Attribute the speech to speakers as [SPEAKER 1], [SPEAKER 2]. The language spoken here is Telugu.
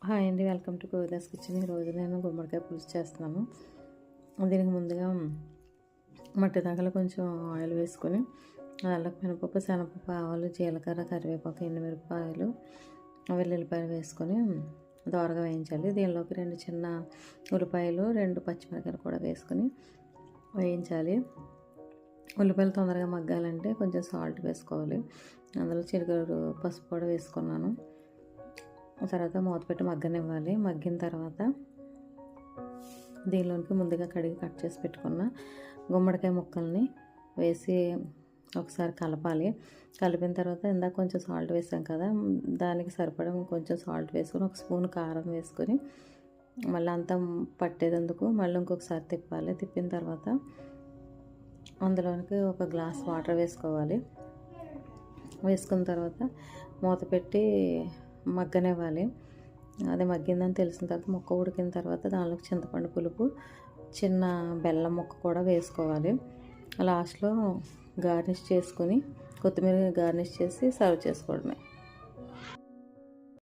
[SPEAKER 1] హాయ్ అండి, వెల్కమ్ టు కవితాస్ కిచెన్. ఈరోజు నేను గుమ్మడికాయ పులుసు చేస్తున్నాను. దీనికి ముందుగా మట్టి దాకలు కొంచెం ఆయిల్ వేసుకొని దాంట్లో మినపప్పు, శనగపప్పు, ఆవాలు, జీలకర్ర, కరివేపాకు, ఎండుమిరపకాయలు, వెల్లుల్లిపాయలు వేసుకొని దోరగా వేయించాలి. దీనిలోకి 2 చిన్న ఉల్లిపాయలు, 2 పచ్చిమిరపకాయలు కూడా వేసుకొని వేయించాలి. ఉల్లిపాయలు తొందరగా మగ్గాలంటే కొంచెం సాల్ట్ వేసుకోవాలి. అందులో చిటికెడు పసుపు కూడా వేసుకున్నాను. తర్వాత మూత పెట్టి మగ్గనివ్వాలి. మగ్గిన తర్వాత దీనిలోనికి ముందుగా కడిగి కట్ చేసి పెట్టుకున్న గుమ్మడికాయ ముక్కల్ని వేసి ఒకసారి కలపాలి. కలిపిన తర్వాత ఇందాక కొంచెం సాల్ట్ వేసాం కదా, దానికి సరిపడా కొంచెం సాల్ట్ వేసుకొని 1 స్పూన్ కారం వేసుకొని మళ్ళీ అంతా పట్టేదందుకు మళ్ళీ ఇంకొకసారి తిప్పాలి. తిప్పిన తర్వాత అందులోనికి 1 గ్లాస్ వాటర్ వేసుకోవాలి. వేసుకున్న తర్వాత మూత పెట్టి మగ్గనివ్వాలి. అది మగ్గిందని తెలిసిన తర్వాత ముక్క ఉడికిన తర్వాత దానిలోకి చింతపండు పులుపు, చిన్న బెల్లం ముక్క కూడా వేసుకోవాలి. లాస్ట్లో గార్నిష్ చేసుకొని కొత్తిమీర గార్నిష్ చేసి సర్వ్ చేసుకోవడమే.